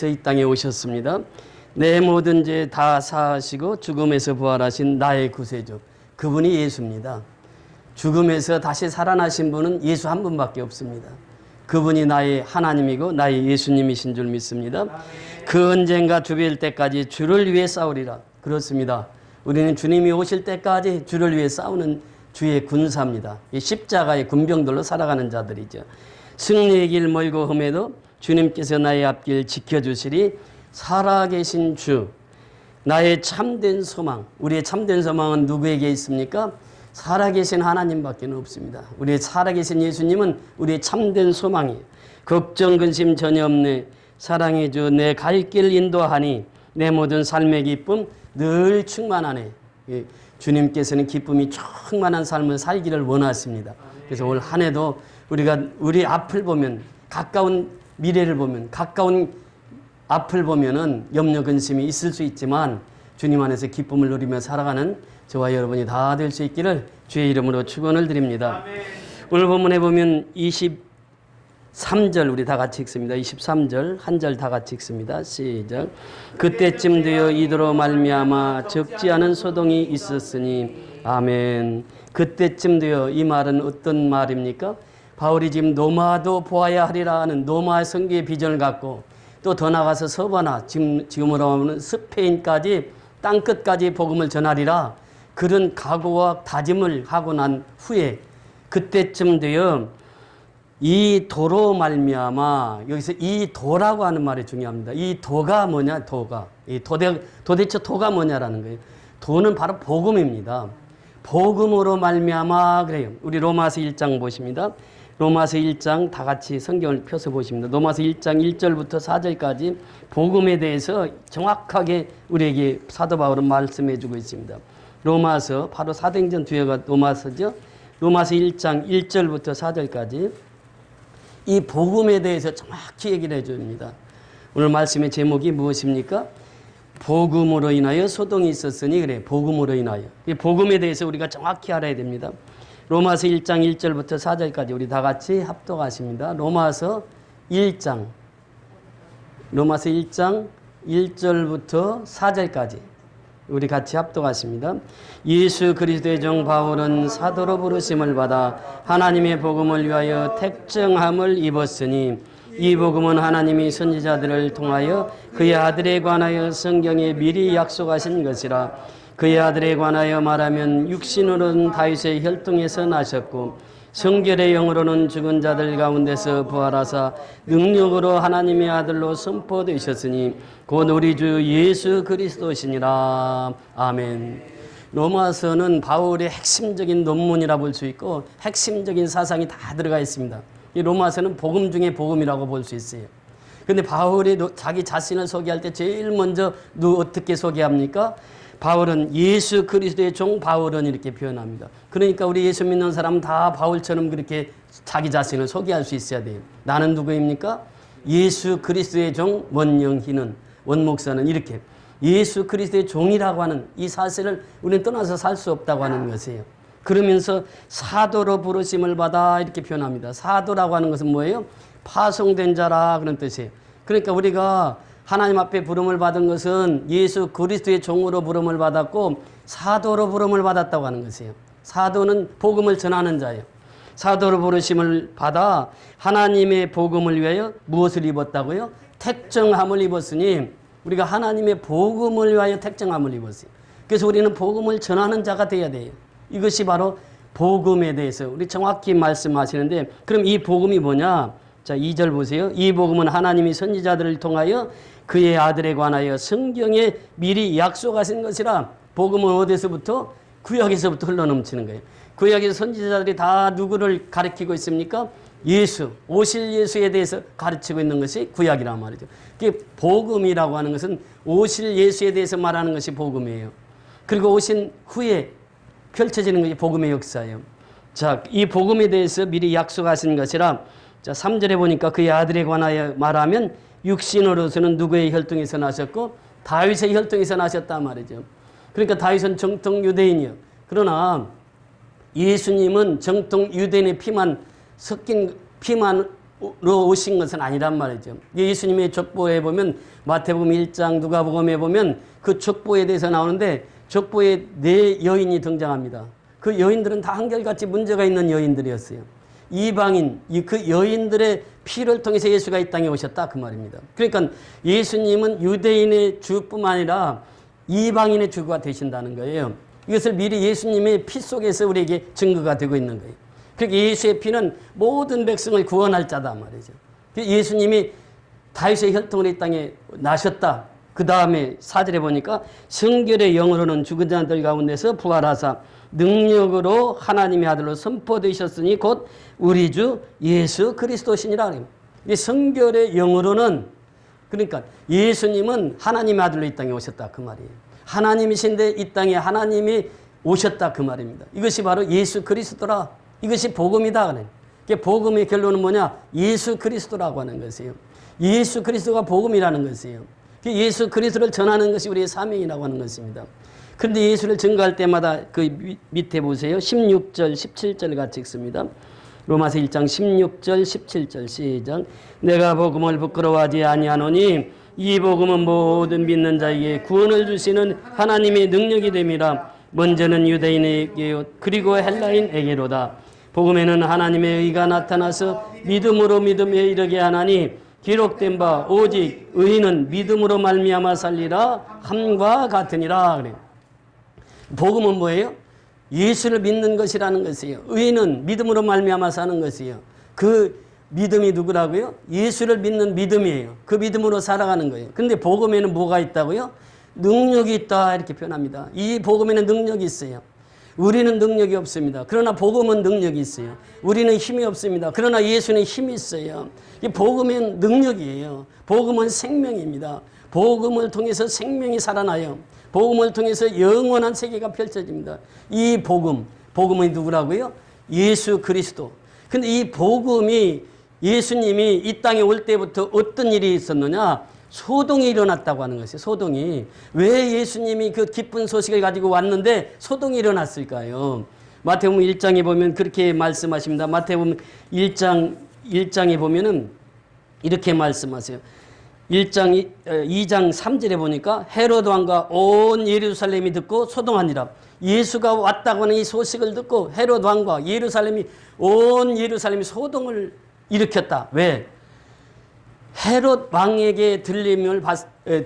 이 땅에 오셨습니다. 내 모든 죄 다 사하시고 죽음에서 부활하신 나의 구세주, 그분이 예수입니다. 죽음에서 다시 살아나신 분은 예수 한 분밖에 없습니다. 그분이 나의 하나님이고 나의 예수님이신 줄 믿습니다. 그 언젠가 주일 때까지 주를 위해 싸우리라. 그렇습니다. 우리는 주님이 오실 때까지 주를 위해 싸우는 주의 군사입니다. 이 십자가의 군병들로 살아가는 자들이죠. 승리의 길 멀고 험해도 주님께서 나의 앞길 지켜주시리. 살아계신 주, 나의 참된 소망. 우리의 참된 소망은 누구에게 있습니까? 살아계신 하나님밖에 없습니다. 우리의 살아계신 예수님은 우리의 참된 소망이에요. 걱정 근심 전혀 없네. 사랑해 주 내 갈 길 인도하니 내 모든 삶의 기쁨 늘 충만하네. 주님께서는 기쁨이 충만한 삶을 살기를 원하십니다. 그래서 올 한 해도 우리가 우리 앞을 보면, 가까운 미래를 보면, 가까운 앞을 보면은 염려 근심이 있을 수 있지만 주님 안에서 기쁨을 누리며 살아가는 저와 여러분이 다 될 수 있기를 주의 이름으로 축원을 드립니다. 아멘. 오늘 본문에 보면 23절 우리 다 같이 읽습니다. 23절 한 절 다 같이 읽습니다. 시작. 그때쯤 되어 이도로 말미암아 적지 않은 소동이 있었으니. 아멘. 그때쯤 되어, 이 말은 어떤 말입니까? 바울이 지금 노마도 보아야 하리라 하는 노마 선교의 비전을 갖고 또 더 나가서 서바나, 지금으로 하면 스페인까지 땅끝까지 복음을 전하리라, 그런 각오와 다짐을 하고 난 후에 그때쯤 되어 이 도로 말미암아, 여기서 이 도라고 하는 말이 중요합니다. 이 도가 뭐냐? 도가. 이 도대체 도가 뭐냐라는 거예요. 도는 바로 복음입니다. 복음으로 말미암아 그래요. 우리 로마서 1장 보십니다. 로마서 1장 다 같이 성경을 펴서 보십니다. 로마서 1장 1절부터 4절까지 복음에 대해서 정확하게 우리에게 사도 바울은 말씀해 주고 있습니다. 로마서, 바로 사도행전 뒤에가 로마서죠. 로마서 1장 1절부터 4절까지 이 복음에 대해서 정확히 얘기를 해 줍니다. 오늘 말씀의 제목이 무엇입니까? 복음으로 인하여 소동이 있었으니, 그래, 복음으로 인하여. 이 복음에 대해서 우리가 정확히 알아야 됩니다. 로마서 1장 1절부터 4절까지 우리 다 같이 합독하십니다. 로마서 1장 1절부터 4절까지 우리 같이 합독하십니다. 예수 그리스도의 종 바울은 사도로 부르심을 받아 하나님의 복음을 위하여 택정함을 입었으니, 이 복음은 하나님이 선지자들을 통하여 그의 아들에 관하여 성경에 미리 약속하신 것이라. 그의 아들에 관하여 말하면 육신으로는 다윗의 혈통에서 나셨고 성결의 영으로는 죽은 자들 가운데서 부활하사 능력으로 하나님의 아들로 선포되셨으니 곧 우리 주 예수 그리스도시니라. 아멘. 로마서는 바울의 핵심적인 논문이라 볼 수 있고 핵심적인 사상이 다 들어가 있습니다. 이 로마서는 복음 중에 복음이라고 볼 수 있어요. 그런데 바울이 자기 자신을 소개할 때 제일 먼저 어떻게 소개합니까? 바울은 예수 그리스도의 종 바울은 이렇게 표현합니다. 그러니까 우리 예수 믿는 사람은 다 바울처럼 그렇게 자기 자신을 소개할 수 있어야 돼요. 나는 누구입니까? 예수 그리스도의 종 원영희는, 원목사는 이렇게 예수 그리스도의 종이라고 하는 이 사실을 우리는 떠나서 살 수 없다고 하는 것이에요. 그러면서 사도로 부르심을 받아 이렇게 표현합니다. 사도라고 하는 것은 뭐예요? 파송된 자라 그런 뜻이에요. 그러니까 우리가 하나님 앞에 부름을 받은 것은 예수 그리스도의 종으로 부름을 받았고 사도로 부름을 받았다고 하는 것이에요. 사도는 복음을 전하는 자예요. 사도로 부르심을 받아 하나님의 복음을 위하여 무엇을 입었다고요? 택정함을 입었으니, 우리가 하나님의 복음을 위하여 택정함을 입었어요. 그래서 우리는 복음을 전하는 자가 되어야 돼요. 이것이 바로 복음에 대해서 우리 정확히 말씀하시는데, 그럼 이 복음이 뭐냐? 자, 2절 보세요. 이 복음은 하나님이 선지자들을 통하여 그의 아들에 관하여 성경에 미리 약속하신 것이라. 복음은 어디서부터? 구약에서부터 흘러넘치는 거예요. 구약에서 선지자들이 다 누구를 가리키고 있습니까? 예수, 오실 예수에 대해서 가르치고 있는 것이 구약이란 말이죠. 그게 복음이라고 하는 것은 오실 예수에 대해서 말하는 것이 복음이에요. 그리고 오신 후에 펼쳐지는 것이 복음의 역사예요. 자, 이 복음에 대해서 미리 약속하신 것이라. 자, 3절에 보니까 그의 아들에 관하여 말하면 육신으로서는 누구의 혈통에서 나셨고 다윗의 혈통에서 나셨단 말이죠. 그러니까 다윗은 정통 유대인이요. 그러나 예수님은 정통 유대인의 피만 섞인 피만 오신 것은 아니란 말이죠. 예수님의 족보에 보면 마태복음 1장, 누가복음에 보면 그 족보에 대해서 나오는데 족보에 4여인이 등장합니다. 그 여인들은 다 한결같이 문제가 있는 여인들이었어요. 이방인, 그 여인들의 피를 통해서 예수가 이 땅에 오셨다 그 말입니다. 그러니까 예수님은 유대인의 주뿐만 아니라 이방인의 주가 되신다는 거예요. 이것을 미리 예수님의 피 속에서 우리에게 증거가 되고 있는 거예요. 그러니까 예수의 피는 모든 백성을 구원할 자다 말이죠. 예수님이 다윗의 혈통으로 이 땅에 나셨다. 그 다음에 4절에 보니까 성결의 영으로는 죽은 자들 가운데서 부활하사 능력으로 하나님의 아들로 선포되셨으니 곧 우리 주 예수 그리스도시니라. 이 성결의 영으로는 그러니까 예수님은 하나님의 아들로 이 땅에 오셨다 그 말이에요. 하나님이신데 이 땅에 하나님이 오셨다 그 말입니다. 이것이 바로 예수 그리스도라. 이것이 복음이다. 복음의 결론은 뭐냐? 예수 그리스도라고 하는 것이에요. 예수 그리스도가 복음이라는 것이에요. 예수 그리스도를 전하는 것이 우리의 사명이라고 하는 것입니다. 그런데 예수를 증거할 때마다 그 밑에 보세요. 16절, 17절 같이 읽습니다. 로마서 1장 16절, 17절 시작. 내가 복음을 부끄러워하지 아니하노니 이 복음은 모든 믿는 자에게 구원을 주시는 하나님의 능력이 됨이라. 먼저는 유대인에게요 그리고 헬라인에게로다. 복음에는 하나님의 의가 나타나서 믿음으로 믿음에 이르게 하나니 기록된 바 오직 의인은 믿음으로 말미암아 살리라 함과 같으니라. 그래. 복음은 뭐예요? 예수를 믿는 것이라는 것이에요. 의인은 믿음으로 말미암아 사는 것이에요. 그 믿음이 누구라고요? 예수를 믿는 믿음이에요. 그 믿음으로 살아가는 거예요. 그런데 복음에는 뭐가 있다고요? 능력이 있다 이렇게 표현합니다. 이 복음에는 능력이 있어요. 우리는 능력이 없습니다. 그러나 복음은 능력이 있어요. 우리는 힘이 없습니다. 그러나 예수는 힘이 있어요. 이 복음은 능력이에요. 복음은 생명입니다. 복음을 통해서 생명이 살아나요. 복음을 통해서 영원한 세계가 펼쳐집니다. 이 복음은 누구라고요? 예수 그리스도. 근데 이 복음이 예수님이 이 땅에 올 때부터 어떤 일이 있었느냐? 소동이 일어났다고 하는 것이에요. 소동이. 왜 예수님이 그 기쁜 소식을 가지고 왔는데 소동이 일어났을까요? 마태복음 1장에 보면 그렇게 말씀하십니다. 마태복음 1장에 보면은 이렇게 말씀하세요. 2장 3절에 보니까 헤롯 왕과 온 예루살렘이 듣고 소동하니라. 예수가 왔다고 하는 이 소식을 듣고 헤롯 왕과 온 예루살렘이 소동을 일으켰다. 왜? 헤롯 왕에게 들림을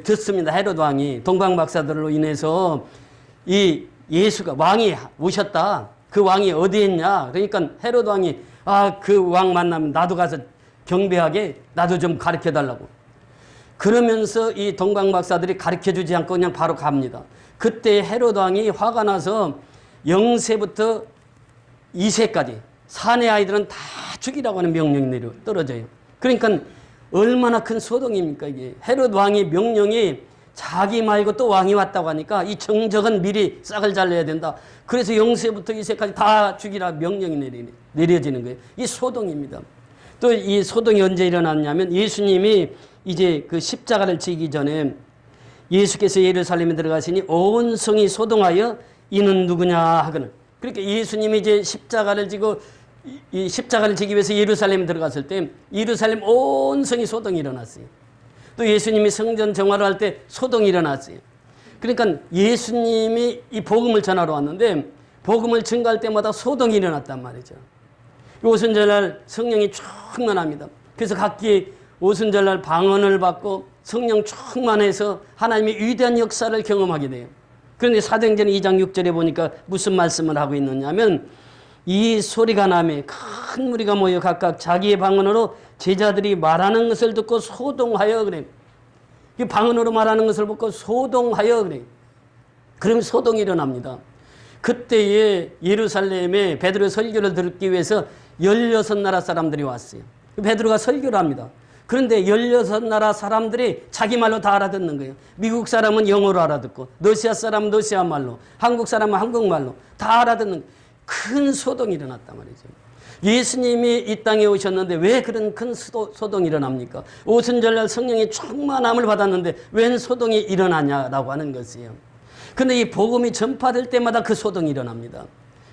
듣습니다. 헤롯 왕이 동방박사들로 인해서 이 예수가 왕이 오셨다. 그 왕이 어디에 있냐? 그러니까 헤롯 왕이 그 왕 만나면 나도 가서 경배하게 나도 좀 가르쳐 달라고. 그러면서 이 동방박사들이 가르쳐 주지 않고 그냥 바로 갑니다. 그때 헤롯 왕이 화가 나서 0세부터 2세까지 사내 아이들은 다 죽이라고 하는 명령이 떨어져요. 그러니까 얼마나 큰 소동입니까 이게. 헤롯 왕의 명령이 자기 말고 또 왕이 왔다고 하니까 이 정적은 미리 싹을 잘라야 된다. 그래서 0세부터 2세까지 다 죽이라 명령이 내려지는 거예요. 이 소동입니다. 또 이 소동이 언제 일어났냐면 예수님이 이제 그 십자가를 지기 전에 예수께서 예루살렘에 들어가시니 온 성이 소동하여 이는 누구냐 하거늘. 그러니까 예수님이 이제 십자가를 지고 이 십자가를 지기 위해서 예루살렘에 들어갔을 때 예루살렘 온 성이 소동이 일어났어요. 또 예수님이 성전 정화를 할 때 소동이 일어났어요. 그러니까 예수님이 이 복음을 전하러 왔는데 복음을 증거할 때마다 소동이 일어났단 말이죠. 오순절날 성령이 충만합니다. 그래서 각기 오순절날 방언을 받고 성령 충만해서 하나님의 위대한 역사를 경험하게 돼요. 그런데 사도행전 2장 6절에 보니까 무슨 말씀을 하고 있느냐면 이 소리가 나매 큰 무리가 모여 각각 자기의 방언으로 제자들이 말하는 것을 듣고 소동하여 그래. 이 방언으로 말하는 것을 듣고 소동하여 그래. 그러면 소동이 일어납니다. 그때에 예루살렘에 베드로 설교를 듣기 위해서 16나라 사람들이 왔어요. 베드로가 설교를 합니다. 그런데 16나라 사람들이 자기 말로 다 알아듣는 거예요. 미국 사람은 영어로 알아듣고 러시아 사람은 러시아 말로, 한국 사람은 한국말로 다 알아듣는 거예요. 큰 소동이 일어났단 말이죠. 예수님이 이 땅에 오셨는데 왜 그런 큰 소동이 일어납니까? 오순절날 성령의 충만함을 받았는데 웬 소동이 일어나냐라고 하는 것이에요. 그런데 이 복음이 전파될 때마다 그 소동이 일어납니다.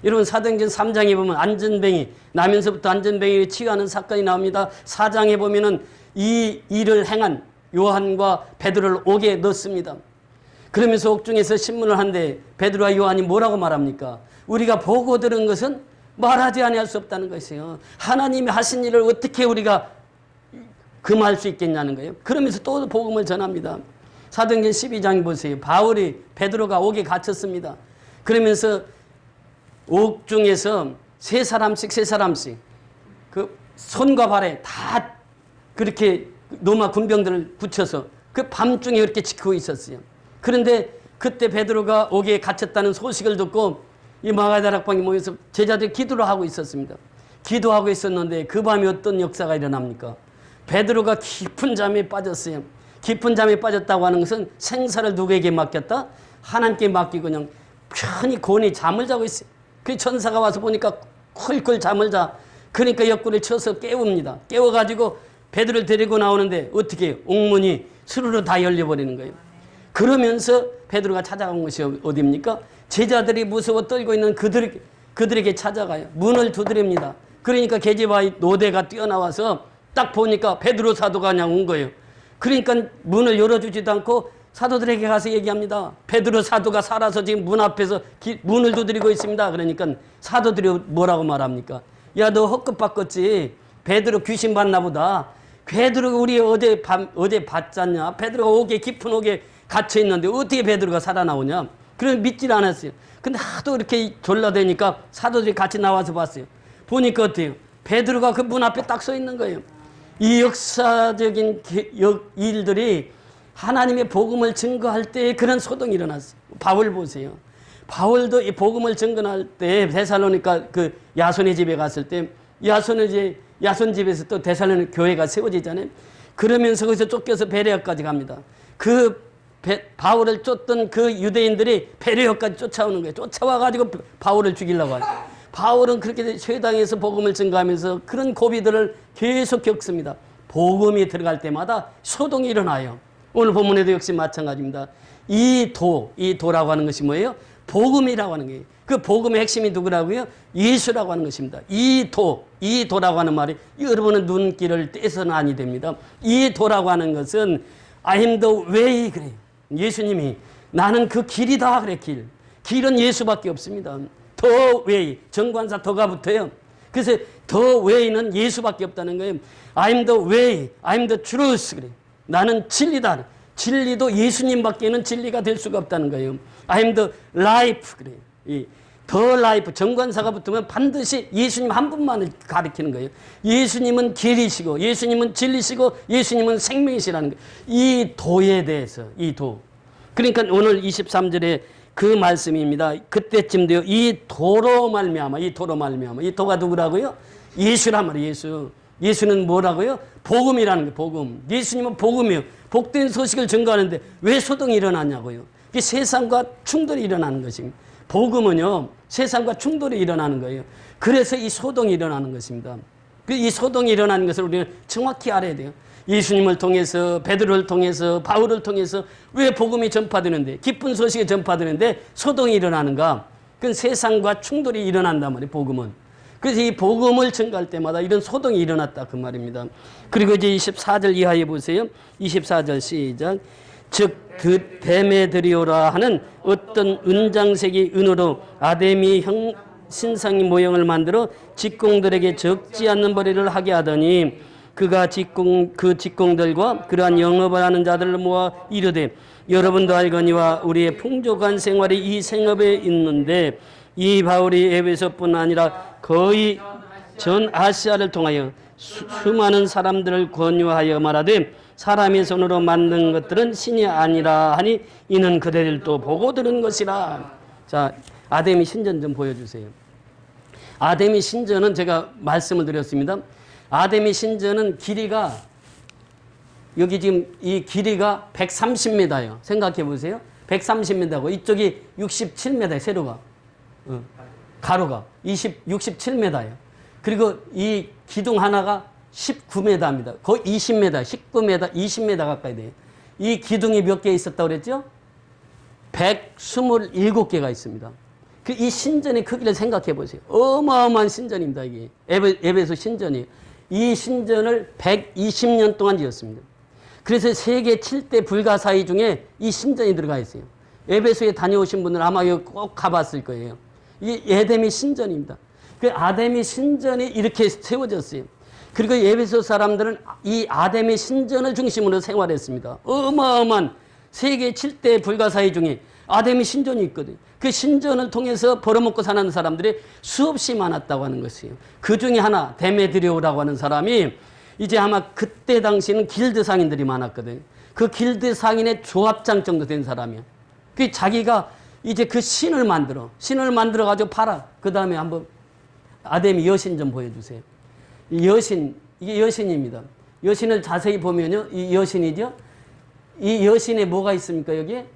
여러분 사도행전 3장에 보면 안전뱅이, 나면서부터 안전뱅이를 치유하는 사건이 나옵니다. 4장에 보면은 이 일을 행한 요한과 베드로를 옥에 넣습니다. 그러면서 옥중에서 신문을 하는데 베드로와 요한이 뭐라고 말합니까? 우리가 보고 들은 것은 말하지 아니할 수 없다는 것이에요. 하나님이 하신 일을 어떻게 우리가 금할 수 있겠냐는 거예요. 그러면서 또 복음을 전합니다. 사도행전 12장 보세요. 바울이 베드로가 옥에 갇혔습니다. 그러면서 옥중에서 세 사람씩 그 손과 발에 다 그렇게 로마 군병들을 붙여서 그 밤중에 이렇게 지키고 있었어요. 그런데 그때 베드로가 옥에 갇혔다는 소식을 듣고 이 마가다락방에 모여서 제자들이 기도를 하고 있었습니다. 기도하고 있었는데 그 밤에 어떤 역사가 일어납니까? 베드로가 깊은 잠에 빠졌어요. 깊은 잠에 빠졌다고 하는 것은 생사를 누구에게 맡겼다? 하나님께 맡기고 그냥 편히 곤히 잠을 자고 있어요. 그 천사가 와서 보니까 쿨쿨 잠을 자. 그러니까 옆구리를 쳐서 깨웁니다. 깨워가지고 베드로를 데리고 나오는데 어떻게 해요? 옥문이 스르르 다 열려버리는 거예요. 그러면서 베드로가 찾아간 것이 어디입니까? 제자들이 무서워 떨고 있는 그들에게 찾아가요. 문을 두드립니다. 그러니까 계집아이 노대가 뛰어나와서 딱 보니까 베드로 사도가 그냥 온 거예요. 그러니까 문을 열어주지도 않고 사도들에게 가서 얘기합니다. 베드로 사도가 살아서 지금 문 앞에서 문을 두드리고 있습니다. 그러니까 사도들이 뭐라고 말합니까? 야, 너 헛것 바꿨지. 베드로 귀신 봤나 보다. 베드로가 우리 어제 봤잖냐. 베드로가 옥에 깊은 옥에 갇혀 있는데 어떻게 베드로가 살아나오냐. 그럼 믿질 않았어요. 근데 하도 이렇게 졸라대니까 사도들이 같이 나와서 봤어요. 보니까 어때요? 베드로가 그 문 앞에 딱 서 있는 거예요. 이 역사적인 일들이 하나님의 복음을 증거할 때 그런 소동이 일어났어요. 바울 보세요. 바울도 이 복음을 증거할 때 데살로니가 그 야손의 집에 갔을 때 야손 집에서 또 데살로니가 교회가 세워지잖아요. 그러면서 거기서 쫓겨서 베레아까지 갑니다. 바울을 쫓던 그 유대인들이 베레아까지 쫓아오는 거예요. 쫓아와가지고 바울을 죽이려고 하죠. 바울은 그렇게 쇠당에서 복음을 증거하면서 그런 고비들을 계속 겪습니다. 복음이 들어갈 때마다 소동이 일어나요. 오늘 본문에도 역시 마찬가지입니다. 이 도라고 하는 것이 뭐예요? 복음이라고 하는 거예요. 그 복음의 핵심이 누구라고요? 예수라고 하는 것입니다. 이 도라고 하는 말이 여러분은 눈길을 떼서는 아니 됩니다. 이 도라고 하는 것은 I am the way 그래요. 예수님이 나는 그 길이다 그래. 길은 예수밖에 없습니다. 더 웨이 정관사 더가 붙어요. 그래서 더 웨이는 예수밖에 없다는 거예요. I'm the way, I'm the truth 그래. 나는 진리다. 진리도 예수님밖에는 진리가 될 수가 없다는 거예요. I'm the life 그래. 이 the life 정관사가 붙으면 반드시 예수님 한 분만을 가리키는 거예요. 예수님은 길이시고 예수님은 진리시고 예수님은 생명이시라는 거예요. 이 도에 대해서 이 도. 그러니까 오늘 23절에 그 말씀입니다. 그때쯤 돼요. 이 도로 말미암아. 이 도가 누구라고요? 예수란 말이에요. 예수. 예수는 뭐라고요? 복음이라는 거예요. 복음. 예수님은 복음이에요. 복된 소식을 증거하는데 왜 소동이 일어나냐고요. 이게 세상과 충돌이 일어나는 것입니다. 복음은요. 세상과 충돌이 일어나는 거예요. 그래서 이 소동이 일어나는 것입니다. 이 소동이 일어나는 것을 우리는 정확히 알아야 돼요. 예수님을 통해서 베드로를 통해서 바울을 통해서 왜 복음이 전파되는데 기쁜 소식이 전파되는데 소동이 일어나는가? 그건 세상과 충돌이 일어난단 말이에요. 복음은. 그래서 이 복음을 증거할 때마다 이런 소동이 일어났다 그 말입니다. 그리고 이제 24절 이하에 보세요. 24절 시작. 즉 그 뱀에 들이오라 하는 어떤 은장색이 은으로 아데미 신상의 모형을 만들어 직공들에게 적지 않는 벌이를 하게 하더니 그가 그 직공들과 그러한 영업을 하는 자들을 모아 이르되 여러분도 알거니와 우리의 풍족한 생활이 이 생업에 있는데 이 바울이 에베소뿐 아니라 거의 전 아시아를 통하여 수많은 사람들을 권유하여 말하되 사람의 손으로 만든 것들은 신이 아니라 하니 이는 그대들도 보고 들은 것이라. 자, 아데미 신전 좀 보여주세요. 아데미 신전은 제가 말씀을 드렸습니다. 아데미 신전은 길이가 여기 지금 이 길이가 130m예요. 생각해 보세요. 130m고 이쪽이 67m예요. 세로가. 가로가 67m예요. 그리고 이 기둥 하나가 19m입니다. 거의 20m, 19m, 20m 가까이 돼요. 이 기둥이 몇 개 있었다고 그랬죠? 127개가 있습니다. 이 신전의 크기를 생각해 보세요. 어마어마한 신전입니다. 이게 에베소 신전이에요. 이 신전을 120년 동안 지었습니다. 그래서 세계 7대 불가사의 중에 이 신전이 들어가 있어요. 에베소에 다녀오신 분들 아마 이거 꼭 가봤을 거예요. 이게 에데미 신전입니다. 그 아데미 신전이 이렇게 세워졌어요. 그리고 에베소 사람들은 이 아데미 신전을 중심으로 생활했습니다. 어마어마한 세계 7대 불가사의 중에 아데미 신전이 있거든요. 그 신전을 통해서 벌어먹고 사는 사람들이 수없이 많았다고 하는 것이에요. 그 중에 하나 데메드리오라고 하는 사람이 이제 아마 그때 당시는 길드 상인들이 많았거든요. 그 길드 상인의 조합장 정도 된 사람이야. 그 자기가 이제 그 신을 만들어 가지고 팔아. 그 다음에 한번 아데미 여신 좀 보여주세요. 이 여신, 이게 여신입니다. 여신을 자세히 보면요, 이 여신이죠. 이 여신에 뭐가 있습니까? 여기에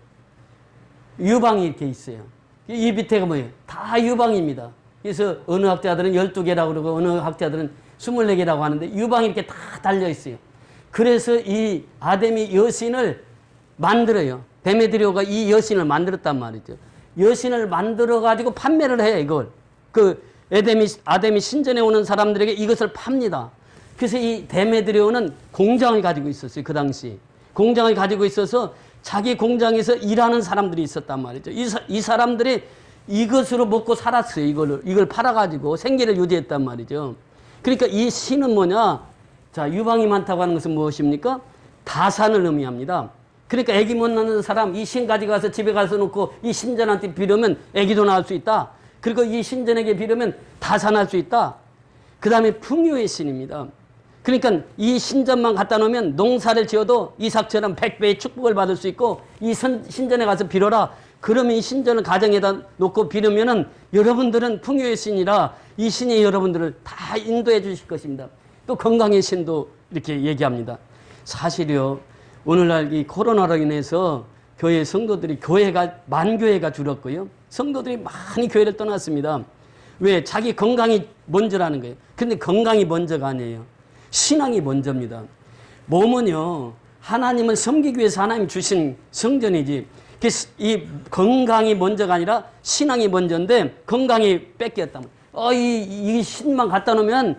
유방이 이렇게 있어요. 이 밑에가 뭐예요? 다 유방입니다. 그래서 어느 학자들은 12개라고 그러고 어느 학자들은 24개라고 하는데 유방이 이렇게 다 달려 있어요. 그래서 이 아데미 여신을 만들어요. 데메드리오가 이 여신을 만들었단 말이죠. 여신을 만들어 가지고 판매를 해요, 이걸. 그 아데미 신전에 오는 사람들에게 이것을 팝니다. 그래서 이 데메드리오는 공장을 가지고 있었어요, 그 당시. 공장을 가지고 있어서 자기 공장에서 일하는 사람들이 있었단 말이죠. 이 사람들이 이것으로 먹고 살았어요. 이걸 팔아가지고 생계를 유지했단 말이죠. 그러니까 이 신은 뭐냐? 자, 유방이 많다고 하는 것은 무엇입니까? 다산을 의미합니다. 그러니까 아기 못 낳는 사람 이 신 가져가서 집에 가서 놓고 이 신전한테 빌으면 아기도 낳을 수 있다. 그리고 이 신전에게 빌으면 다산할 수 있다. 그 다음에 풍요의 신입니다. 그러니까 이 신전만 갖다 놓으면 농사를 지어도 이삭처럼 100배의 축복을 받을 수 있고 이 신전에 가서 빌어라. 그러면 이 신전을 가정에다 놓고 빌으면은 여러분들은 풍요의 신이라 이 신이 여러분들을 다 인도해 주실 것입니다. 또 건강의 신도 이렇게 얘기합니다. 사실요, 오늘날 이 코로나로 인해서 교회 성도들이 만교회가 줄었고요. 성도들이 많이 교회를 떠났습니다. 왜? 자기 건강이 먼저라는 거예요. 근데 건강이 먼저가 아니에요. 신앙이 먼저입니다. 몸은요, 하나님을 섬기기 위해서 하나님 주신 성전이지. 이 건강이 먼저가 아니라 신앙이 먼저인데 건강이 뺏겼다면. 이 신만 갖다 놓으면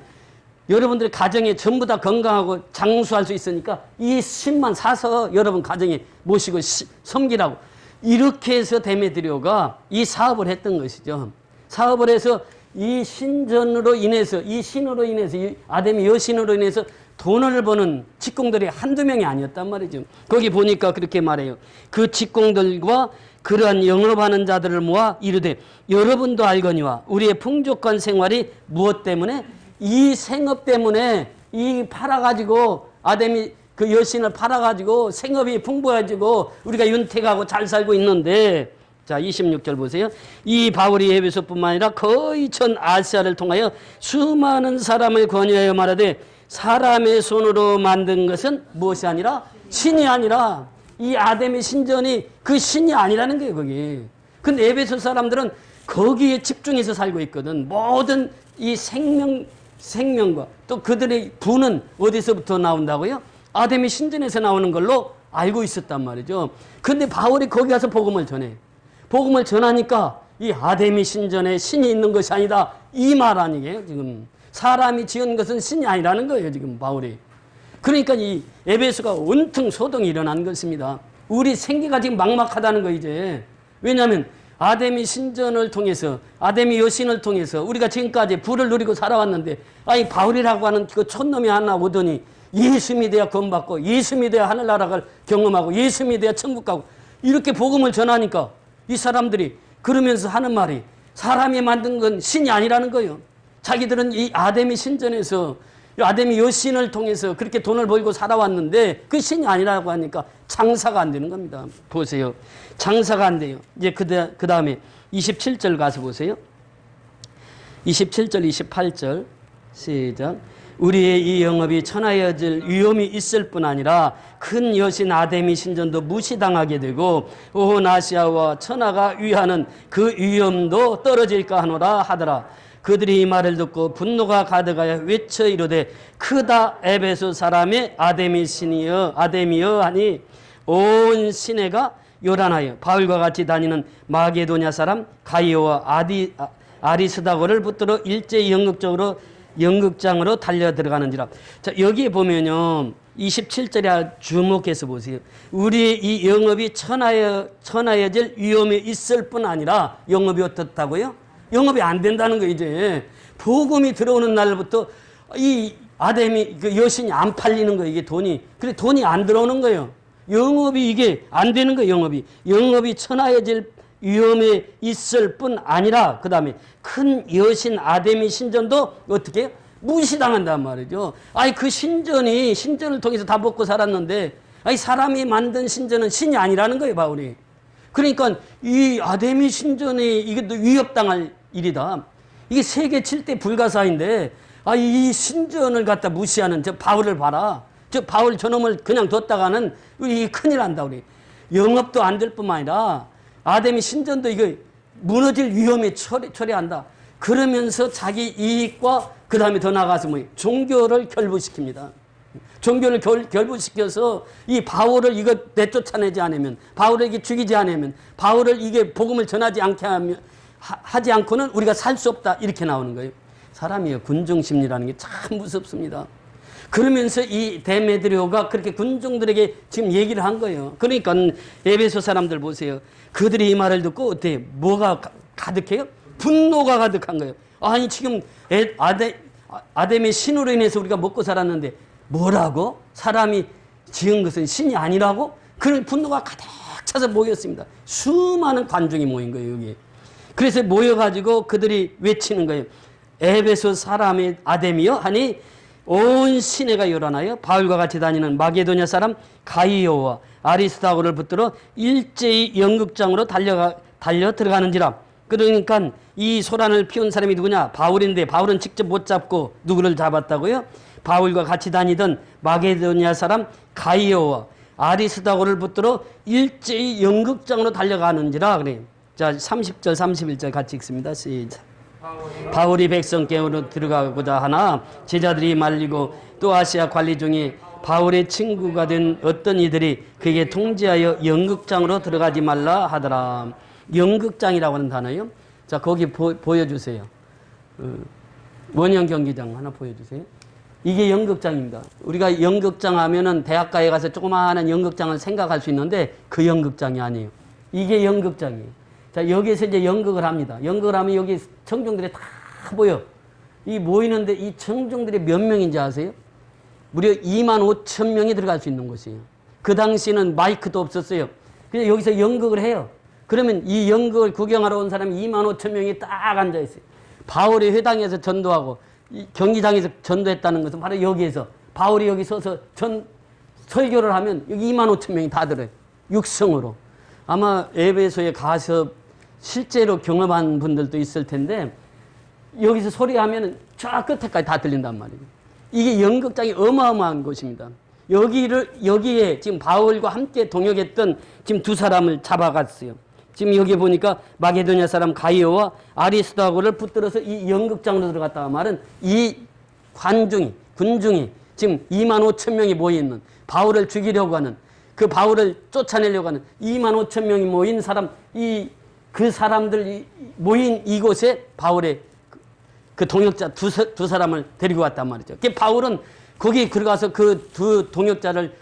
여러분들의 가정에 전부 다 건강하고 장수할 수 있으니까 이 신만 사서 여러분 가정에 모시고 섬기라고. 이렇게 해서 데메드리오가 이 사업을 했던 것이죠. 사업을 해서 이 신전으로 인해서, 이 신으로 인해서, 이 아데미 여신으로 인해서 돈을 버는 직공들이 한두 명이 아니었단 말이죠. 거기 보니까 그렇게 말해요. 그 직공들과 그러한 영업하는 자들을 모아 이르되 여러분도 알거니와 우리의 풍족한 생활이 무엇 때문에? 이 생업 때문에 이 팔아가지고 아데미 그 여신을 팔아가지고 생업이 풍부해지고 우리가 윤택하고 잘 살고 있는데, 자 26절 보세요. 이 바울이 에베소뿐만 아니라 거의 전 아시아를 통하여 수많은 사람을 권유하여 말하되 사람의 손으로 만든 것은 무엇이 아니라 신이 아니라 이 아데미 신전이 그 신이 아니라는 거예요, 거기. 근데 에베소 사람들은 거기에 집중해서 살고 있거든. 모든 이 생명과 또 그들의 부는 어디서부터 나온다고요? 아데미 신전에서 나오는 걸로 알고 있었단 말이죠. 근데 바울이 거기 가서 복음을 전해. 복음을 전하니까 이 아데미 신전에 신이 있는 것이 아니다. 이 말 아니에요, 지금. 사람이 지은 것은 신이 아니라는 거예요, 지금 바울이. 그러니까 이 에베소가 온통 소동이 일어난 것입니다. 우리 생기가 지금 막막하다는 거 이제. 왜냐하면 아데미 신전을 통해서, 아데미 여신을 통해서 우리가 지금까지 부를 누리고 살아왔는데, 아니 바울이라고 하는 그 촌놈이 하나 오더니 예수 믿어야 구원받고 예수 믿어야 하늘나라를 경험하고 예수 믿어야 천국 가고 이렇게 복음을 전하니까 이 사람들이 그러면서 하는 말이 사람이 만든 건 신이 아니라는 거예요. 자기들은 이 아데미 신전에서 아데미 여신을 통해서 그렇게 돈을 벌고 살아왔는데 그 신이 아니라고 하니까 장사가 안 되는 겁니다. 보세요. 장사가 안 돼요. 이제 그 다음에 27절 가서 보세요. 27절, 28절 시작. 우리의 이 영업이 천하여질 위험이 있을 뿐 아니라 큰 여신 아데미 신전도 무시당하게 되고 오호나시아와 천하가 위하는 그 위험도 떨어질까 하노라 하더라. 그들이 이 말을 듣고 분노가 가득하여 외쳐 이르되 크다 에베소 사람의 아데미 신이여 아데미여 하니 온 시내가 요란하여 바울과 같이 다니는 마게도냐 사람 가이오와 아리스다고를 붙들어 일제히 연극장으로 달려 들어가는지라. 자, 여기에 보면요, 27절에 주목해서 보세요. 우리의 이 영업이 천하여질 위험이 있을 뿐 아니라 영업이 어떻다고요? 영업이 안 된다는 거. 이제 복음이 들어오는 날부터 이 아담이 그 여신이 안 팔리는 거예요. 이게 돈이. 그래 돈이 안 들어오는 거예요. 영업이 이게 안 되는 거예요. 영업이 천하여질 위험에 있을 뿐 아니라 그 다음에 큰 여신 아담의 신전도 어떻게 해요? 무시당한단 말이죠. 아니 그 신전을 통해서 다 먹고 살았는데 아니 사람이 만든 신전은 신이 아니라는 거예요. 바울이. 그러니까 이 아담의 신전이 이게 또 위협당할 일이다. 이게 세계 7대 불가사인데 이 신전을 갖다 무시하는 저 바울을 봐라. 저 바울 저놈을 그냥 뒀다가는 이 큰일 난다. 우리 영업도 안 될 뿐만 아니라 아담의 신전도 이거 무너질 위험에 처리한다. 그러면서 자기 이익과 그 다음에 더 나아가서 종교를 결부시킵니다. 종교를 결부시켜서 이 바울을 이거 내쫓아내지 않으면, 바울에게 죽이지 않으면, 바울을 이게 복음을 전하지 하지 않고는 우리가 살 수 없다. 이렇게 나오는 거예요. 사람이요, 군중심리라는 게 참 무섭습니다. 그러면서 이 데메드리오가 그렇게 군중들에게 지금 얘기를 한 거예요. 그러니까 에베소 사람들 보세요. 그들이 이 말을 듣고 어때요? 뭐가 가득해요? 분노가 가득한 거예요. 아니 지금 아담의 신으로 인해서 우리가 먹고 살았는데 뭐라고? 사람이 지은 것은 신이 아니라고? 그런 분노가 가득 차서 모였습니다. 수많은 관중이 모인 거예요. 여기. 그래서 모여가지고 그들이 외치는 거예요. 에베소 사람의 아담이요 하니 온 시내가 요란하여 바울과 같이 다니는 마게도냐 사람 가이오와 아리스다고를 붙들어 일제히 연극장으로 달려 들어가는지라. 그러니까 이 소란을 피운 사람이 누구냐? 바울인데 바울은 직접 못 잡고 누구를 잡았다고요? 바울과 같이 다니던 마게도냐 사람 가이오와 아리스다고를 붙들어 일제히 연극장으로 달려가는지라. 그래요. 자, 30절 31절 같이 읽습니다. 시작. 바울이 백성께로 들어가고자 하나 제자들이 말리고 또 아시아 관리 중에 바울의 친구가 된 어떤 이들이 그에게 통지하여 연극장으로 들어가지 말라 하더라. 연극장이라고 하는 단어요. 자, 거기 보여주세요. 원형 경기장 하나 보여주세요. 이게 연극장입니다. 우리가 연극장 하면은 대학가에 가서 조그마한 연극장을 생각할 수 있는데 그 연극장이 아니에요. 이게 연극장이에요. 자, 여기에서 이제 연극을 합니다. 연극을 하면 여기 청중들이 다 모여. 이 모이는데 이 청중들이 몇 명인지 아세요? 무려 25,000명이 들어갈 수 있는 곳이에요. 그 당시에는 마이크도 없었어요. 그냥 여기서 연극을 해요. 그러면 이 연극을 구경하러 온 사람이 25,000명이 딱 앉아있어요. 바울이 회당에서 전도하고 이 경기장에서 전도했다는 것은 바로 여기에서 바울이 여기 서서 설교를 하면 여기 25,000명이 다 들어요. 육성으로. 아마 에베소에 가서 실제로 경험한 분들도 있을 텐데 여기서 소리하면 저 끝에까지 다 들린단 말이에요. 이게 연극장이 어마어마한 곳입니다. 여기에 지금 바울과 함께 동역했던 지금 두 사람을 잡아갔어요. 지금 여기 보니까 마게도냐 사람 가이오와 아리스다고를 붙들어서 이 연극장으로 들어갔다가 말은 이 군중이 지금 25,000명이 모여있는 바울을 죽이려고 하는 그 바울을 쫓아내려고 하는 25,000명이 모인 사람, 그 사람들 모인 이곳에 바울의 그 동역자 두 사람을 데리고 왔단 말이죠. 그 바울은 거기 들어가서 그 두 동역자를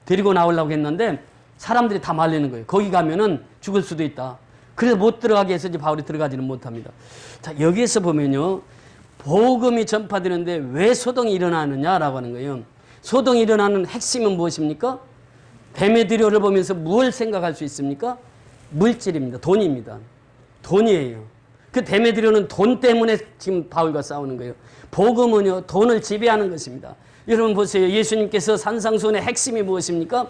데리고 나오려고 했는데 사람들이 다 말리는 거예요. 거기 가면은 죽을 수도 있다. 그래서 못 들어가게 해서 이제 바울이 들어가지는 못합니다. 자, 여기에서 보면요. 복음이 전파되는데 왜 소동이 일어나느냐라고 하는 거예요. 소동이 일어나는 핵심은 무엇입니까? 데메드리오를 보면서 무엇을 생각할 수 있습니까? 물질입니다. 돈입니다. 돈이에요. 그 데메드리오는 돈 때문에 지금 바울과 싸우는 거예요. 복음은요, 돈을 지배하는 것입니다. 여러분 보세요. 예수님께서 산상수훈의 핵심이 무엇입니까?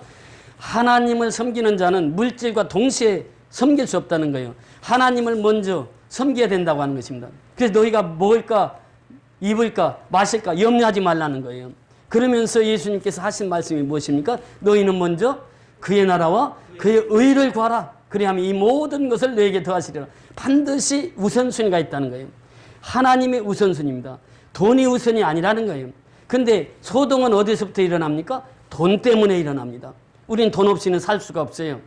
하나님을 섬기는 자는 물질과 동시에 섬길 수 없다는 거예요. 하나님을 먼저 섬겨야 된다고 하는 것입니다. 그래서 너희가 먹을까, 입을까, 마실까 염려하지 말라는 거예요. 그러면서 예수님께서 하신 말씀이 무엇입니까? 너희는 먼저 그의 나라와 그의 의를 구하라. 그리하면 이 모든 것을 너에게 더하시리라. 반드시 우선순위가 있다는 거예요. 하나님의 우선순위입니다. 돈이 우선이 아니라는 거예요. 근데 소동은 어디서부터 일어납니까? 돈 때문에 일어납니다. 우리는 돈 없이는 살 수가 없어요.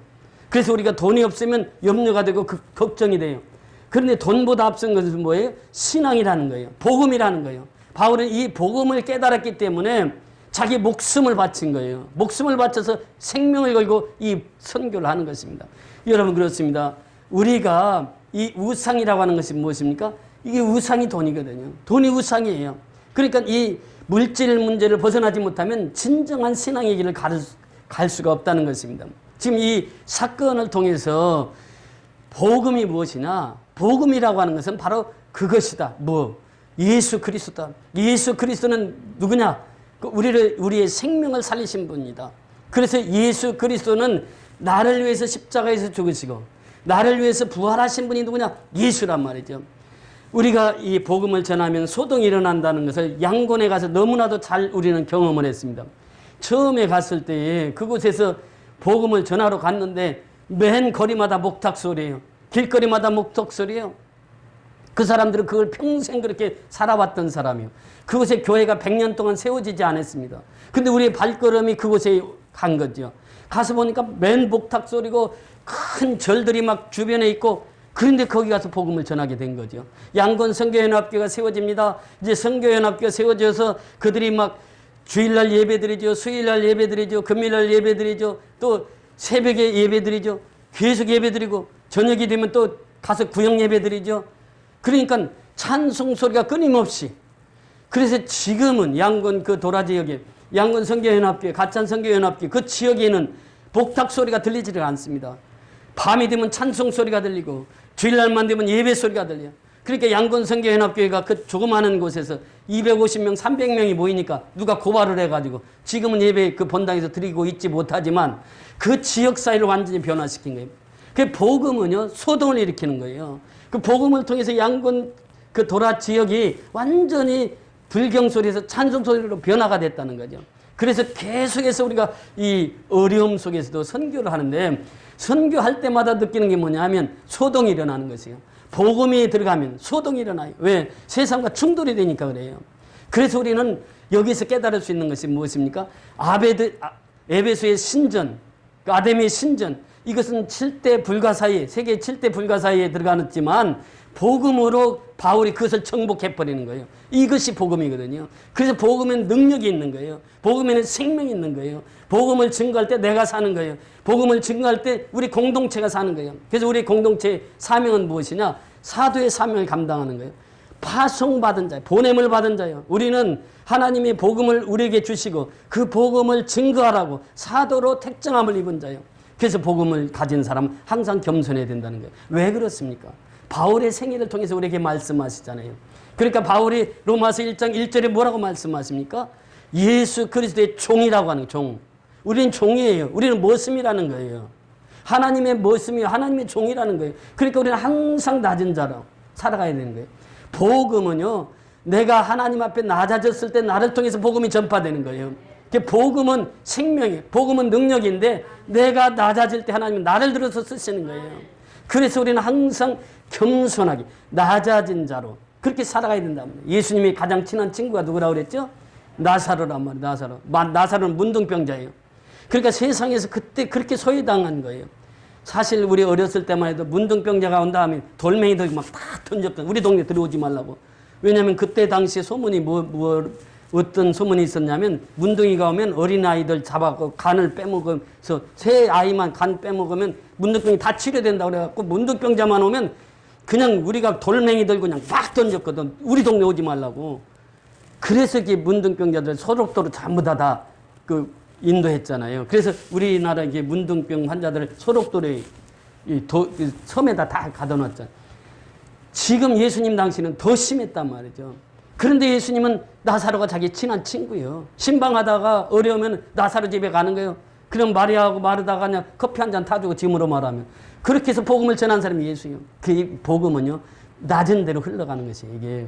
그래서 우리가 돈이 없으면 염려가 되고 걱정이 돼요. 그런데 돈보다 앞선 것은 뭐예요? 신앙이라는 거예요. 복음이라는 거예요. 바울은 이 복음을 깨달았기 때문에 자기 목숨을 바친 거예요. 목숨을 바쳐서 생명을 걸고 이 선교를 하는 것입니다. 여러분 그렇습니다. 우리가 이 우상이라고 하는 것이 무엇입니까? 이게 우상이 돈이거든요. 돈이 우상이에요. 그러니까 이 물질 문제를 벗어나지 못하면 진정한 신앙의 길을 갈 수가 없다는 것입니다. 지금 이 사건을 통해서 복음이 무엇이냐? 복음이라고 하는 것은 바로 그것이다. 예수 그리스도다. 예수 그리스도는 누구냐? 우리의 생명을 살리신 분이다. 그래서 예수 그리스도는 나를 위해서 십자가에서 죽으시고 나를 위해서 부활하신 분이 누구냐? 예수란 말이죠. 우리가 이 복음을 전하면 소동이 일어난다는 것을 양곤에 가서 너무나도 잘 우리는 경험을 했습니다. 처음에 갔을 때에 그곳에서 복음을 전하러 갔는데 맨 거리마다 목탁 소리예요. 길거리마다 목탁 소리예요. 그 사람들은 그걸 평생 그렇게 살아왔던 사람이에요. 그곳에 교회가 100년 동안 세워지지 않았습니다. 근데 우리의 발걸음이 그곳에 간 거죠. 가서 보니까 맨 목탁 소리고 큰 절들이 막 주변에 있고 그런데 거기 가서 복음을 전하게 된 거죠. 양곤 선교연합교가 세워집니다. 이제 선교연합교가 세워져서 그들이 막 주일날 예배드리죠. 수요일날 예배드리죠. 금요일날 예배드리죠. 또 새벽에 예배드리죠. 계속 예배드리고 저녁이 되면 또 가서 구역 예배드리죠. 그러니까 찬송 소리가 끊임없이. 그래서 지금은 양곤 그 도라 지역에 양곤 선교연합교, 가찬 선교연합교 그 지역에는 복탁 소리가 들리지를 않습니다. 밤이 되면 찬송 소리가 들리고 주일날만 되면 예배 소리가 들려요. 그러니까 양곤 선교연합교회가 그 조그마한 곳에서 250명, 300명이 모이니까 누가 고발을 해가지고 지금은 예배 그 본당에서 드리고 있지 못하지만 그 지역 사회를 완전히 변화시킨 거예요. 그 복음은요 소동을 일으키는 거예요. 그 복음을 통해서 양곤 그 도라 지역이 완전히 불경 소리에서 찬송 소리로 변화가 됐다는 거죠. 그래서 계속해서 우리가 이 어려움 속에서도 선교를 하는데 선교할 때마다 느끼는 게 뭐냐 하면 소동이 일어나는 것이에요. 복음이 들어가면 소동이 일어나요. 왜? 세상과 충돌이 되니까 그래요. 그래서 우리는 여기서 깨달을 수 있는 것이 무엇입니까? 에베소의 신전, 아담의 신전, 이것은 7대 불가사의, 세계 7대 불가사의에 들어가지만 복음으로 바울이 그것을 정복해버리는 거예요. 이것이 복음이거든요. 그래서 복음에는 능력이 있는 거예요. 복음에는 생명이 있는 거예요. 복음을 증거할 때 내가 사는 거예요. 복음을 증거할 때 우리 공동체가 사는 거예요. 그래서 우리 공동체의 사명은 무엇이냐? 사도의 사명을 감당하는 거예요. 파송받은 자, 보냄을 받은 자예요. 우리는 하나님의 복음을 우리에게 주시고 그 복음을 증거하라고 사도로 택정함을 입은 자예요. 그래서 복음을 가진 사람은 항상 겸손해야 된다는 거예요. 왜 그렇습니까? 바울의 생애를 통해서 우리에게 말씀하시잖아요. 그러니까 바울이 로마서 1장 1절에 뭐라고 말씀하십니까? 예수 그리스도의 종이라고 하는 종. 우리는 종이에요. 우리는 머슴이라는 거예요. 하나님의 머슴이요. 하나님의 종이라는 거예요. 그러니까 우리는 항상 낮은 자로 살아가야 되는 거예요. 복음은요. 내가 하나님 앞에 낮아졌을 때 나를 통해서 복음이 전파되는 거예요. 복음은 생명이에요. 복음은 능력인데 내가 낮아질 때 하나님은 나를 들어서 쓰시는 거예요. 그래서 우리는 항상 겸손하게 낮아진 자로 그렇게 살아가야 된다는 거예요. 예수님이 가장 친한 친구가 누구라고 그랬죠? 나사로란 말이에요. 나사로. 나사로는 문둥병자예요. 그러니까 세상에서 그때 그렇게 소외당한 거예요. 사실 우리 어렸을 때만 해도 문둥병자가 온 다음에 돌멩이들 막 다 던졌거든. 우리 동네 들어오지 말라고. 왜냐하면 그때 당시에 소문이 어떤 소문이 있었냐면 문둥이가 오면 어린아이들 잡아서 간을 빼먹으면서 새 아이만 간 빼먹으면 문둥병이 다 치료된다고 그래갖고 문둥병자만 오면 그냥 우리가 돌멩이 들고 그냥 막 던졌거든. 우리 동네 오지 말라고. 그래서 이게 문둥병자들 소록도로 전부 다 인도했잖아요. 그래서 우리나라 이게 문둥병 환자들을 소록도로에 섬에다 다 가둬놨잖아요. 지금 예수님 당시는 더 심했단 말이죠. 그런데 예수님은 나사로가 자기 친한 친구예요. 신방하다가 어려우면 나사로 집에 가는 거예요. 그럼 마리아하고 마르다가 그냥 커피 한 잔 타주고 짐으로 말하면. 그렇게 해서 복음을 전한 사람이 예수예요. 그 복음은요. 낮은 대로 흘러가는 것이에요. 이게.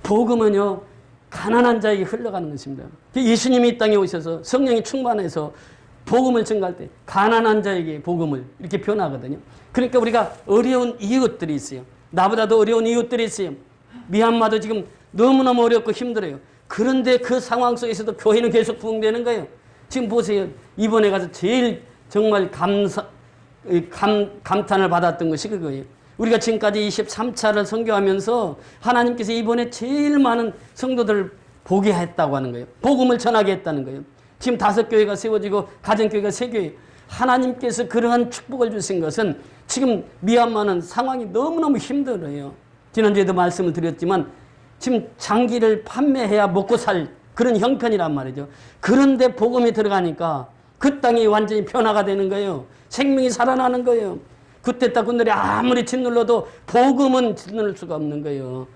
복음은요. 가난한 자에게 흘러가는 것입니다. 예수님이 이 땅에 오셔서 성령이 충만해서 복음을 증거할 때 가난한 자에게 복음을 이렇게 변하거든요. 그러니까 우리가 어려운 이웃들이 있어요. 나보다도 어려운 이웃들이 있어요. 미얀마도 지금 너무너무 어렵고 힘들어요. 그런데 그 상황 속에서도 교회는 계속 부흥되는 거예요. 지금 보세요. 이번에 가서 제일 정말 감탄을 받았던 것이 그거예요. 우리가 지금까지 23차를 선교하면서 하나님께서 이번에 제일 많은 성도들을 보게 했다고 하는 거예요. 복음을 전하게 했다는 거예요. 지금 5교회가 세워지고 가정교회가 3교회. 하나님께서 그러한 축복을 주신 것은 지금 미얀마는 상황이 너무너무 힘들어요. 지난주에도 말씀을 드렸지만 지금 장기를 판매해야 먹고 살 그런 형편이란 말이죠. 그런데 복음이 들어가니까 그 땅이 완전히 변화가 되는 거예요. 생명이 살아나는 거예요. 그때 딱 그들이 아무리 짓눌러도 복음은 짓눌릴 수가 없는 거예요.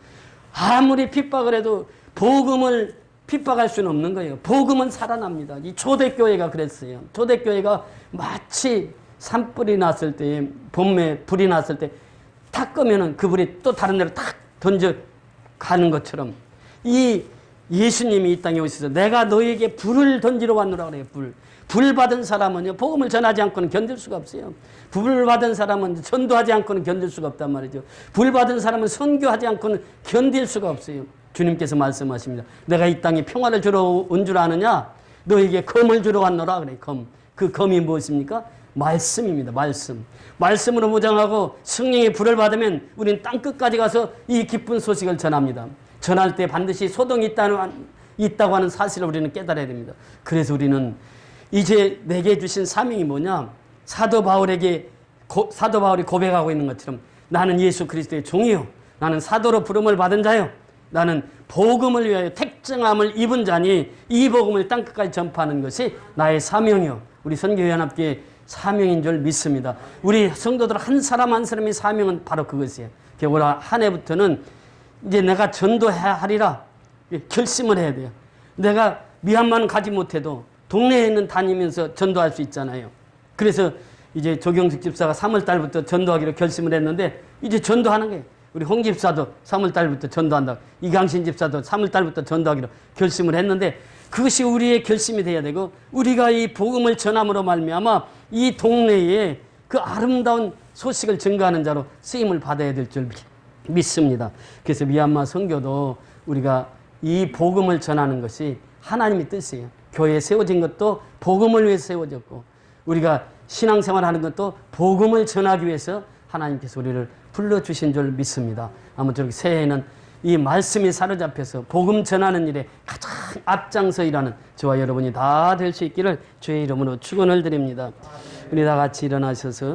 아무리 핍박을 해도 복음을 핍박할 수는 없는 거예요. 복음은 살아납니다. 이 초대교회가 그랬어요. 초대교회가 마치 산불이 났을 때, 봄에 불이 났을 때 탁 끄면은 그 불이 또 다른 데로 탁 던져 가는 것처럼 이 예수님이 이 땅에 오셔서 내가 너에게 불을 던지러 왔노라 그래요. 불 받은 사람은요, 복음을 전하지 않고는 견딜 수가 없어요. 불 받은 사람은 전도하지 않고는 견딜 수가 없단 말이죠. 불 받은 사람은 선교하지 않고는 견딜 수가 없어요. 주님께서 말씀하십니다. 내가 이 땅에 평화를 주러 온 줄 아느냐? 너에게 검을 주러 왔노라 그래. 검. 그 검이 무엇입니까? 말씀입니다. 말씀. 말씀으로 무장하고 성령의 불을 받으면 우리는 땅끝까지 가서 이 기쁜 소식을 전합니다. 전할 때 반드시 소동이 있다고 하는 사실을 우리는 깨달아야 됩니다. 그래서 우리는 이제 내게 주신 사명이 뭐냐? 사도 바울이 고백하고 있는 것처럼 나는 예수 그리스도의 종이요. 나는 사도로 부름을 받은 자요. 나는 복음을 위하여 택정함을 입은 자니 이 복음을 땅끝까지 전파하는 것이 나의 사명이요. 우리 선교연합교회 사명인 줄 믿습니다. 우리 성도들 한 사람 한 사람의 사명은 바로 그것이에요. 올 한 해부터는 이제 내가 전도하리라 결심을 해야 돼요. 내가 미얀마는 가지 못해도 동네에는 다니면서 전도할 수 있잖아요. 그래서 이제 조경식 집사가 3월 달부터 전도하기로 결심을 했는데 이제 전도하는 거예요. 우리 홍 집사도 3월 달부터 전도한다. 이강신 집사도 3월 달부터 전도하기로 결심을 했는데 그것이 우리의 결심이 돼야 되고 우리가 이 복음을 전함으로 말미암아 이 동네에 그 아름다운 소식을 증거하는 자로 쓰임을 받아야 될 줄 믿습니다. 그래서 미얀마 선교도 우리가 이 복음을 전하는 것이 하나님의 뜻이에요. 교회에 세워진 것도 복음을 위해서 세워졌고 우리가 신앙생활하는 것도 복음을 전하기 위해서 하나님께서 우리를 불러주신 줄 믿습니다. 아무쪼록 새해에는 이 말씀이 사로잡혀서 복음 전하는 일에 가장 앞장서 일하는 저와 여러분이 다 될 수 있기를 주의 이름으로 축원을 드립니다. 우리 다 같이 일어나셔서